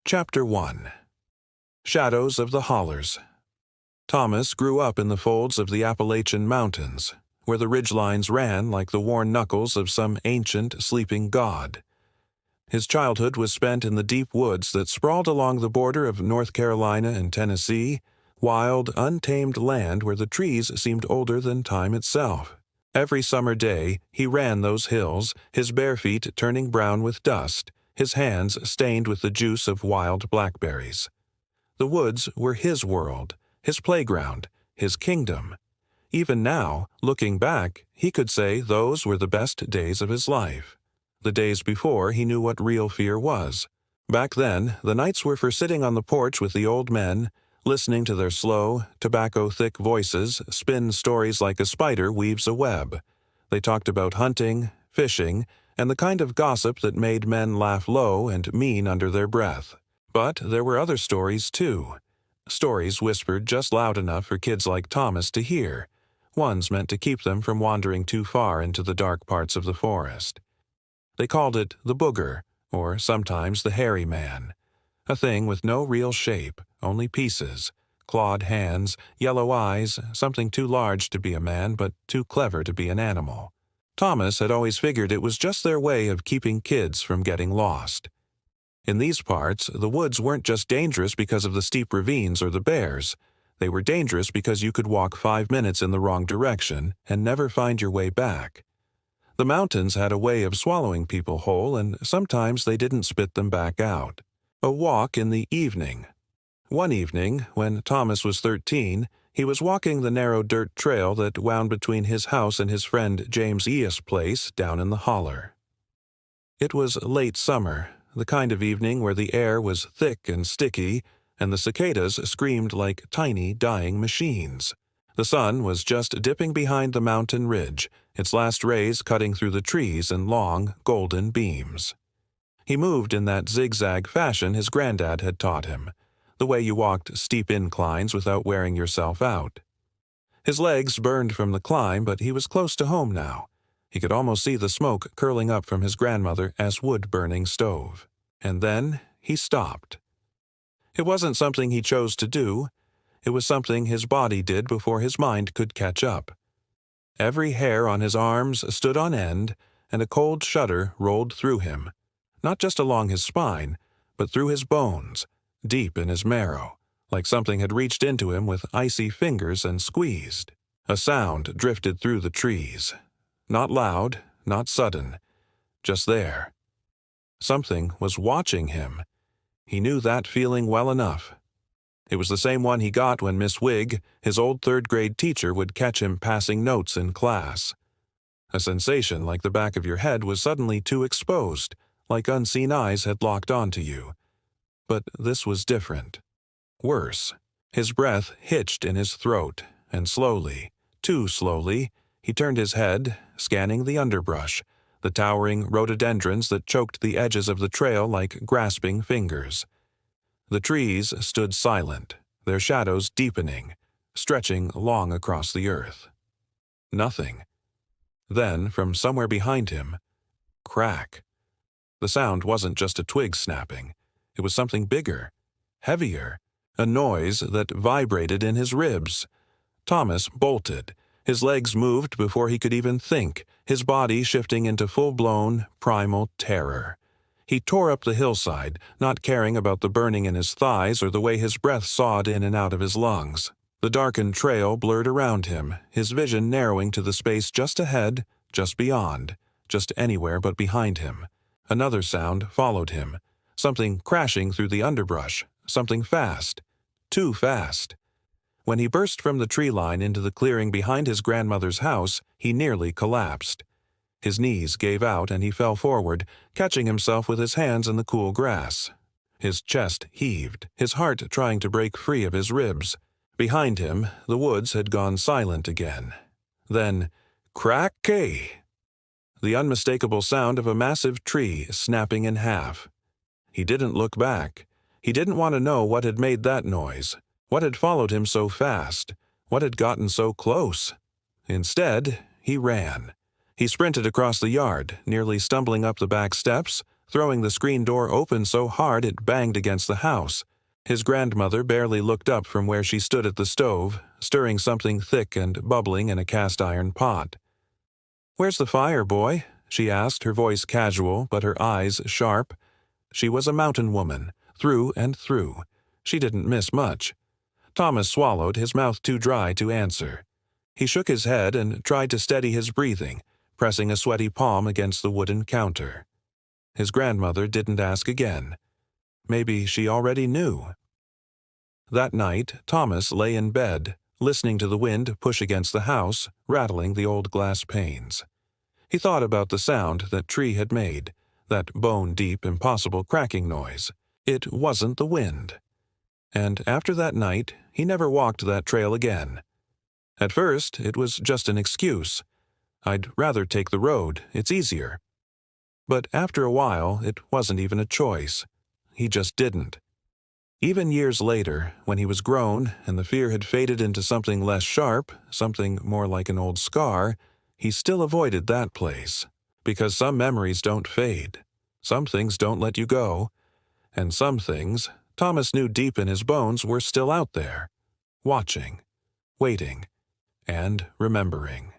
Chapter 1. Shadows of the Hollars. Thomas grew up in the folds of the Appalachian Mountains, where the ridgelines ran like the worn knuckles of some ancient, sleeping god. His childhood was spent in the deep woods that sprawled along the border of North Carolina and Tennessee, wild, untamed land where the trees seemed older than time itself. Every summer day, he ran those hills, his bare feet turning brown with dust, his hands stained with the juice of wild blackberries. The woods were his world, his playground, his kingdom. Even now, looking back, he could say those were the best days of his life. The days before he knew what real fear was. Back then, the nights were for sitting on the porch with the old men, listening to their slow, tobacco-thick voices spin stories like a spider weaves a web. They talked about hunting, fishing, and the kind of gossip that made men laugh low and mean under their breath. But there were other stories, too. Stories whispered just loud enough for kids like Thomas to hear, ones meant to keep them from wandering too far into the dark parts of the forest. They called it the booger, or sometimes the hairy man, a thing with no real shape, only pieces, clawed hands, yellow eyes, something too large to be a man but too clever to be an animal. Thomas had always figured it was just their way of keeping kids from getting lost. In these parts, the woods weren't just dangerous because of the steep ravines or the bears. They were dangerous because you could walk 5 minutes in the wrong direction and never find your way back. The mountains had a way of swallowing people whole, and sometimes they didn't spit them back out. A walk in the evening. One evening, when Thomas was 13, he was walking the narrow dirt trail that wound between his house and his friend James E.'s place down in the Hollar. It was late summer, the kind of evening where the air was thick and sticky, and the cicadas screamed like tiny, dying machines. The sun was just dipping behind the mountain ridge, its last rays cutting through the trees in long, golden beams. He moved in that zigzag fashion his granddad had taught him, the way you walked steep inclines without wearing yourself out. His legs burned from the climb, but he was close to home now. He could almost see the smoke curling up from his grandmother as wood-burning stove. And then he stopped. It wasn't something he chose to do. It was something his body did before his mind could catch up. Every hair on his arms stood on end, and a cold shudder rolled through him, not just along his spine, but through his bones, deep in his marrow, like something had reached into him with icy fingers and squeezed. A sound drifted through the trees. Not loud, not sudden, just there. Something was watching him. He knew that feeling well enough. It was the same one he got when Miss Wigg, his old third-grade teacher, would catch him passing notes in class. A sensation like the back of your head was suddenly too exposed, like unseen eyes had locked onto you. But this was different. Worse. His breath hitched in his throat, and slowly, too slowly, he turned his head, scanning the underbrush, the towering rhododendrons that choked the edges of the trail like grasping fingers. The trees stood silent, their shadows deepening, stretching long across the earth. Nothing. Then, from somewhere behind him, crack. The sound wasn't just a twig snapping. It was something bigger, heavier, a noise that vibrated in his ribs. Thomas bolted. His legs moved before he could even think, his body shifting into full-blown, primal terror. He tore up the hillside, not caring about the burning in his thighs or the way his breath sawed in and out of his lungs. The darkened trail blurred around him, his vision narrowing to the space just ahead, just beyond, just anywhere but behind him. Another sound followed him. Something crashing through the underbrush, something fast, too fast. When he burst from the tree line into the clearing behind his grandmother's house, he nearly collapsed. His knees gave out and he fell forward, catching himself with his hands in the cool grass. His chest heaved, his heart trying to break free of his ribs. Behind him, the woods had gone silent again. Then, crack-kay! The unmistakable sound of a massive tree snapping in half. He didn't look back. He didn't want to know what had made that noise, what had followed him so fast, what had gotten so close. Instead, he ran. He sprinted across the yard, nearly stumbling up the back steps, throwing the screen door open so hard it banged against the house. His grandmother barely looked up from where she stood at the stove, stirring something thick and bubbling in a cast-iron pot. "Where's the fire, boy?" she asked, her voice casual but her eyes sharp. She was a mountain woman, through and through. She didn't miss much. Thomas swallowed, his mouth too dry to answer. He shook his head and tried to steady his breathing, pressing a sweaty palm against the wooden counter. His grandmother didn't ask again. Maybe she already knew. That night, Thomas lay in bed, listening to the wind push against the house, rattling the old glass panes. He thought about the sound that tree had made, that bone-deep, impossible cracking noise. It wasn't the wind. And after that night, he never walked that trail again. At first, it was just an excuse. "I'd rather take the road, it's easier." But after a while, it wasn't even a choice. He just didn't. Even years later, when he was grown and the fear had faded into something less sharp, something more like an old scar, he still avoided that place. Because some memories don't fade. Some things don't let you go. And some things, Thomas knew deep in his bones, were still out there, watching, waiting, and remembering.